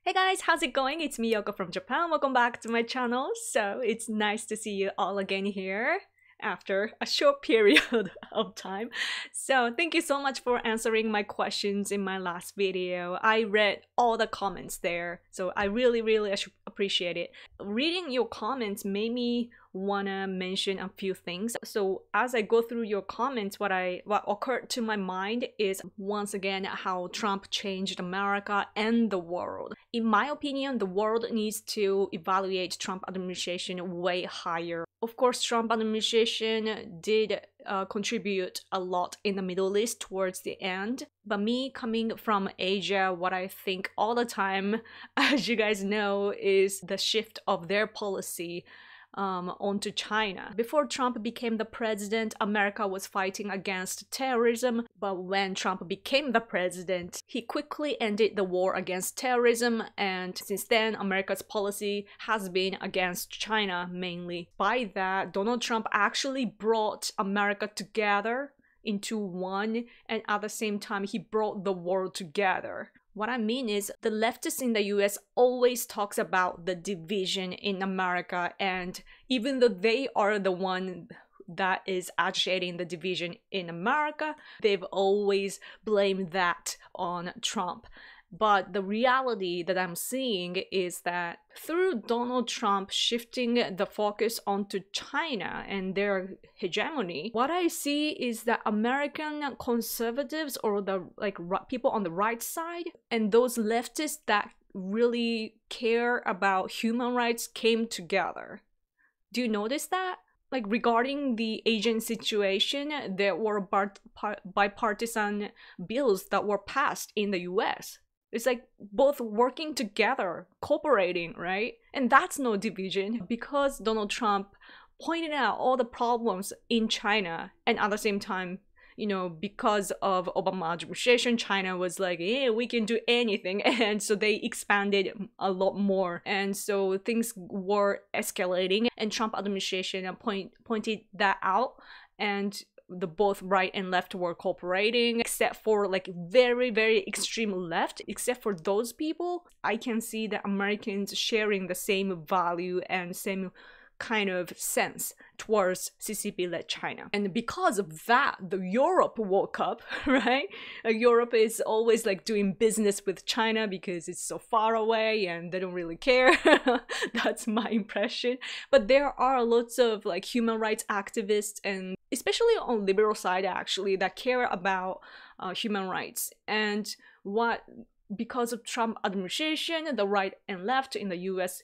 Hey guys, how's it going? It's me, Yoko from Japan. Welcome back to my channel. So it's nice to see you all again here after a short period of time. So thank you so much for answering my questions in my last video. I read all the comments there, so I really appreciate it. Reading your comments made me wanna mention a few things. So as I go through your comments, what occurred to my mind is once again how Trump changed America and the world. In my opinion, the world needs to evaluate Trump administration way higher. Of course, Trump administration did contribute a lot in the Middle East towards the end. But me coming from Asia, what I think all the time, as you guys know, is the shift of their policy onto China. Before Trump became the president, America was fighting against terrorism, but when Trump became the president, he quickly ended the war against terrorism, and since then America's policy has been against China mainly. By that, Donald Trump actually brought America together into one, and at the same time he brought the world together. What I mean is the leftists in the US always talks about the division in America, and even though they are the one that is agitating the division in America, they've always blamed that on Trump. But the reality that I'm seeing is that through Donald Trump shifting the focus onto China and their hegemony, what I see is that American conservatives or the people on the right side and those leftists that really care about human rights came together. Do you notice that? Like regarding the Asian situation, there were bipartisan bills that were passed in the US. It's like both working together, cooperating, right? And that's no division because Donald Trump pointed out all the problems in China, and at the same time, you know, because of Obama administration, China was like, yeah, we can do anything. And so they expanded a lot more. And so things were escalating, and Trump administration pointed that out, and the both right and left were cooperating, except for like very extreme left. Except for those people, I can see that Americans sharing the same value and same kind of sense towards CCP-led China. And because of that, the Europe woke up, right? Europe is always like doing business with China because it's so far away and they don't really care. That's my impression. But there are lots of like human rights activists, and especially on liberal side actually, that care about human rights. And because of Trump administration, the right and left in the US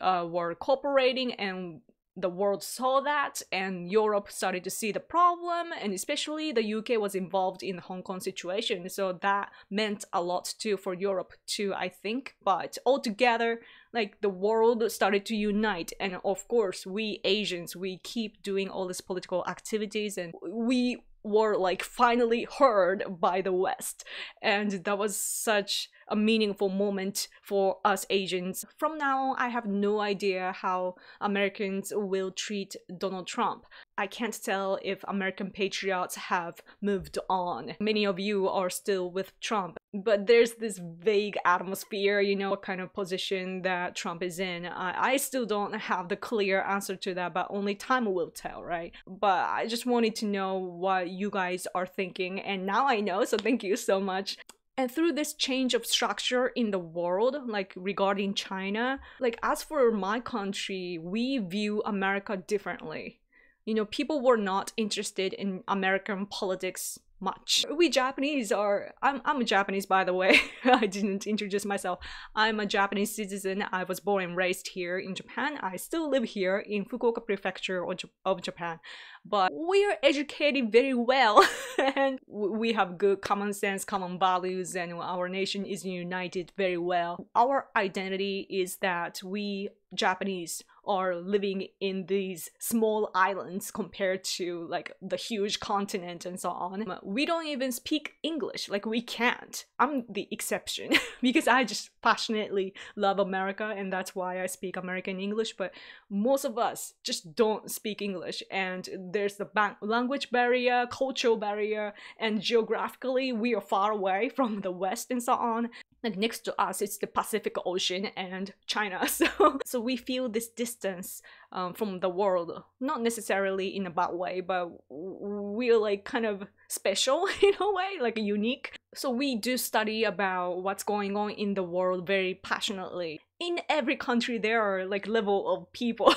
were cooperating, and the world saw that, and Europe started to see the problem, and especially the UK was involved in the Hong Kong situation, so that meant a lot too for Europe too, I think. But altogether, like the world started to unite, and of course we Asians, we keep doing all these political activities, and we were like finally heard by the West, and that was such a meaningful moment for us Asians. From now on, I have no idea how Americans will treat Donald Trump. I can't tell if American patriots have moved on. Many of you are still with Trump, but there's this vague atmosphere, you know, what kind of position that Trump is in. I still don't have the clear answer to that, but only time will tell, right? But I just wanted to know what you guys are thinking, and now I know, so thank you so much. And through this change of structure in the world, like regarding China, like as for my country, we view America differently. You know, people were not interested in American politics much. We Japanese are, I'm a Japanese, by the way. I didn't introduce myself. I'm a Japanese citizen. I was born and raised here in Japan. I still live here in Fukuoka Prefecture of Japan. But we are educated very well, and we have good common sense, common values, and our nation is united very well. Our identity is that we Japanese are living in these small islands compared to like the huge continent and so on. We don't even speak English, like we can't. I'm the exception because I just passionately love America, and that's why I speak American English, but most of us just don't speak English, and there's the language barrier, cultural barrier, and geographically we are far away from the West and so on. Like next to us, it's the Pacific Ocean and China. So we feel this distance from the world, not necessarily in a bad way, but we're like kind of special in a way, like unique. So we do study about what's going on in the world very passionately. In every country, there are like level of people.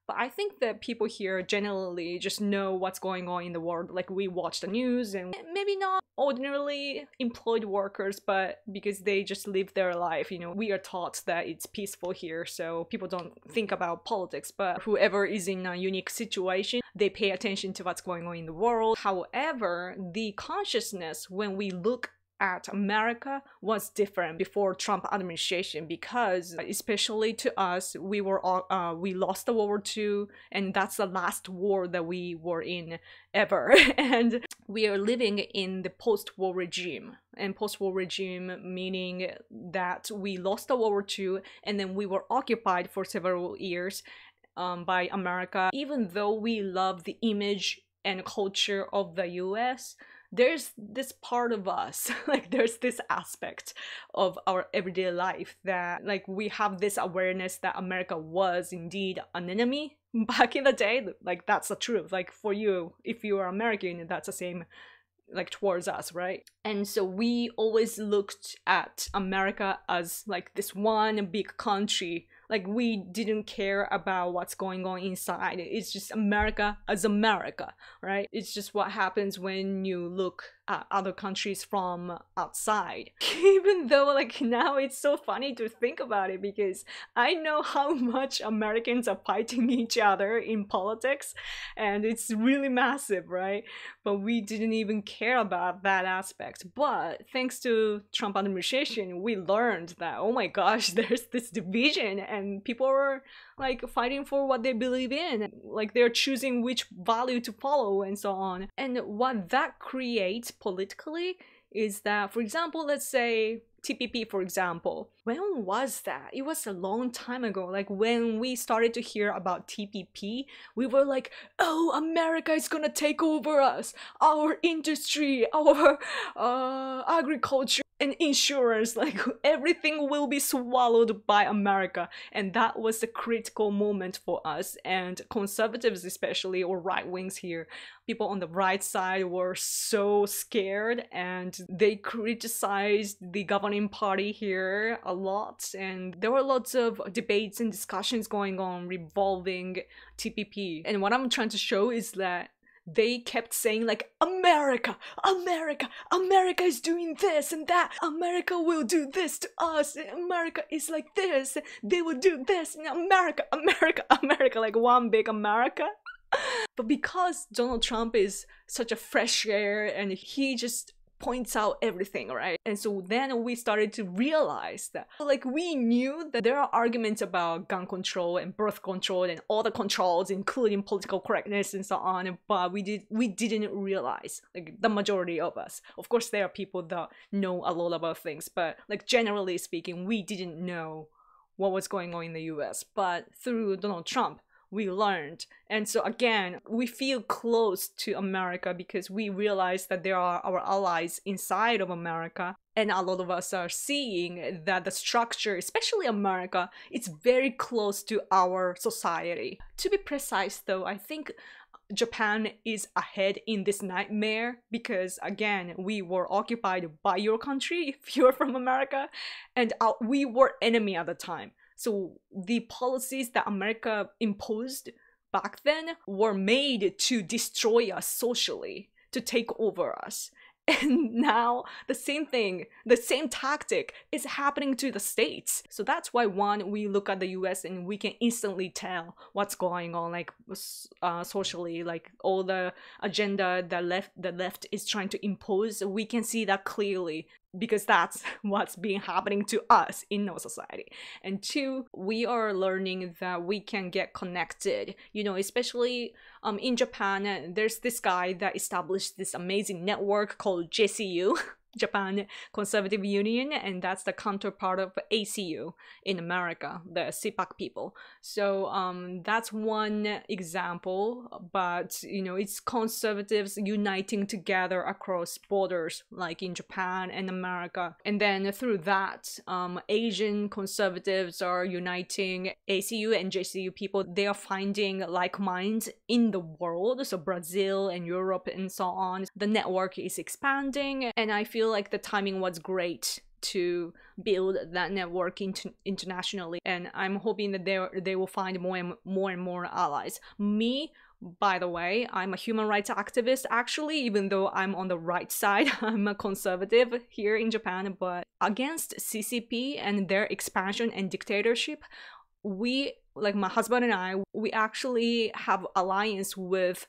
But I think that people here generally just know what's going on in the world. Like we watch the news, and maybe not ordinarily employed workers, but because they just live their life, you know, we are taught that it's peaceful here, so people don't think about politics. But whoever is in a unique situation, they pay attention to what's going on in the world. However, the consciousness when we look at America was different before Trump administration, because especially to us, we lost the World War II, and that's the last war that we were in ever. And we are living in the post-war regime, and post-war regime meaning that we lost the World War II and then we were occupied for several years by America. Even though we love the image and culture of the US, there's this part of us, like there's this aspect of our everyday life that like we have this awareness that America was indeed an enemy back in the day. Like that's the truth. Like for you, if you are American, that's the same like towards us, right? And so we always looked at America as like this one big country. Like we didn't care about what's going on inside. It's just America as America, right? It's just what happens when you look at other countries from outside. Even though like now it's so funny to think about it, because I know how much Americans are fighting each other in politics, and it's really massive, right? But we didn't even care about that aspect. But thanks to Trump administration, we learned that, oh my gosh, there's this division, and people are like fighting for what they believe in, like they're choosing which value to follow and so on. And what that creates politically is that, for example, let's say TPP, for example. When was that? It was a long time ago. Like when we started to hear about TPP, we were like, oh, America is gonna take over us, our industry, our agriculture and insurance, like everything will be swallowed by America. And that was a critical moment for us, and conservatives especially, or right wings here, people on the right side were so scared, and they criticized the governing party here a lot, and there were lots of debates and discussions going on revolving TPP. And what I'm trying to show is that they kept saying like, America, America, America is doing this and that, America will do this to us, America is like this, they will do this, and America, America, America, like one big America. But because Donald Trump is such a fresh air and he just points out everything, right? And so then we started to realize that, like, we knew that there are arguments about gun control and birth control and all the controls, including political correctness and so on, but we didn't realize, like, the majority of us. Of course, there are people that know a lot about things, but like generally speaking, we didn't know what was going on in the US. But through Donald Trump, we learned. And so again, we feel close to America because we realize that there are our allies inside of America, and a lot of us are seeing that the structure, especially America, it's very close to our society. To be precise though, I think Japan is ahead in this nightmare because, again, we were occupied by your country if you're from America, and we were enemy at the time. So the policies that America imposed back then were made to destroy us socially, to take over us. And now the same thing, the same tactic is happening to the States. So that's why, one, we look at the US and we can instantly tell what's going on, like socially, like all the agenda that the left is trying to impose. We can see that clearly because that's what's been happening to us in our society. And two, we are learning that we can get connected, you know, especially in Japan. There's this guy that established this amazing network called JCU. Japan Conservative Union, and that's the counterpart of ACU in America, the CPAC people. So that's one example, but you know, it's conservatives uniting together across borders, like in Japan and America. And then through that, Asian conservatives are uniting ACU and JCU people. They are finding like minds in the world, so Brazil and Europe and so on. The network is expanding, and I feel like the timing was great to build that network internationally, and I'm hoping that they will find more and more allies. Me, by the way, I'm a human rights activist actually, even though I'm on the right side. I'm a conservative here in Japan, but against CCP and their expansion and dictatorship, we, like my husband and I, we actually have alliance with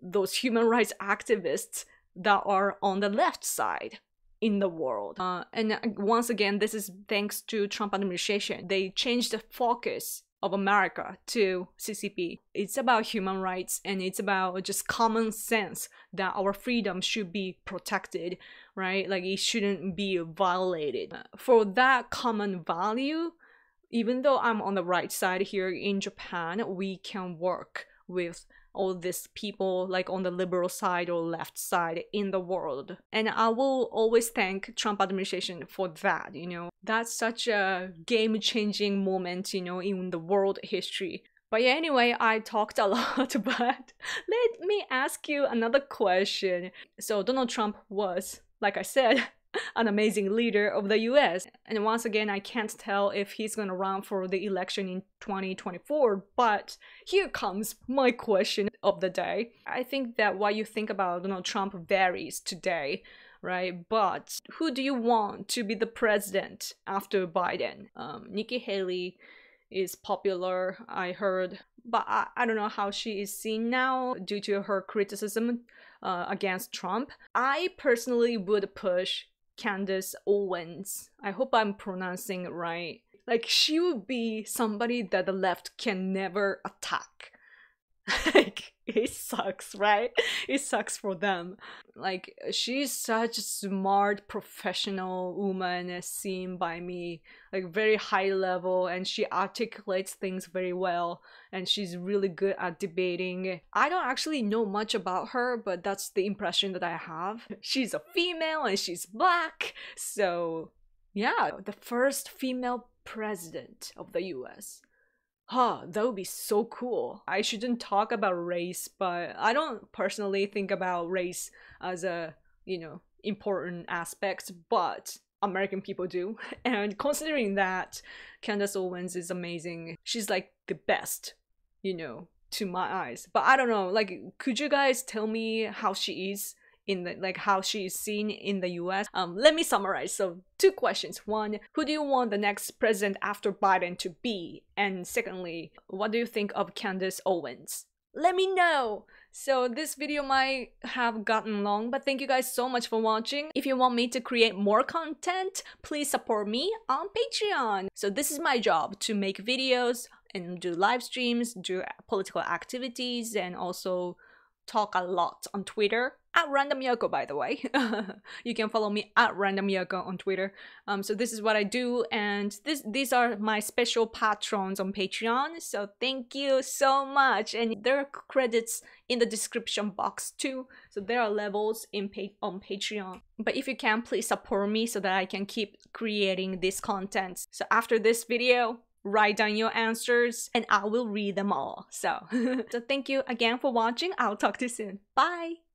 those human rights activists that are on the left side in the world. And once again, this is thanks to Trump administration. They changed the focus of America to CCP. It's about human rights, and it's about just common sense that our freedom should be protected, right? Like it shouldn't be violated. For that common value, even though I'm on the right side here in Japan, we can work with all these people like on the liberal side or left side in the world. And I will always thank Trump administration for that, you know. That's such a game-changing moment, you know, in the world history. But yeah, anyway, I talked a lot, but let me ask you another question. So Donald Trump was, like I said, an amazing leader of the US. And once again, I can't tell if he's gonna run for the election in 2024, but here comes my question of the day. I think that what you think about Donald Trump varies today, right? But who do you want to be the president after Biden? Nikki Haley is popular, I heard, but I don't know how she is seen now due to her criticism against Trump. I personally would push Candace Owens. I hope I'm pronouncing it right. Like, she would be somebody that the left can never attack. Like, it sucks, right? It sucks for them. Like, she's such a smart, professional woman seen by me. Like, very high level, and she articulates things very well, and she's really good at debating. I don't actually know much about her, but that's the impression that I have. She's a female, and she's black, so yeah, the first female president of the US. That would be so cool. I shouldn't talk about race, but I don't personally think about race as a, you know, important aspect, but American people do. And considering that, Candace Owens is amazing. She's like the best, you know, to my eyes. But I don't know, like, could you guys tell me how she is in the, like, how she is seen in the US? Let me summarize. So 2 questions. 1, who do you want the next president after Biden to be? And secondly, what do you think of Candace Owens? Let me know. So this video might have gotten long, but thank you guys so much for watching. If you want me to create more content, please support me on Patreon. So this is my job, to make videos and do live streams, do political activities, and also talk a lot on Twitter at Random Yoko, by the way. You can follow me at Random Yoko on Twitter. So this is what I do, and these are my special patrons on Patreon. So thank you so much, and there are credits in the description box too. So there are levels on Patreon. But if you can, please support me so that I can keep creating this content. So after this video, write down your answers and I will read them all. So, so thank you again for watching. I'll talk to you soon. Bye!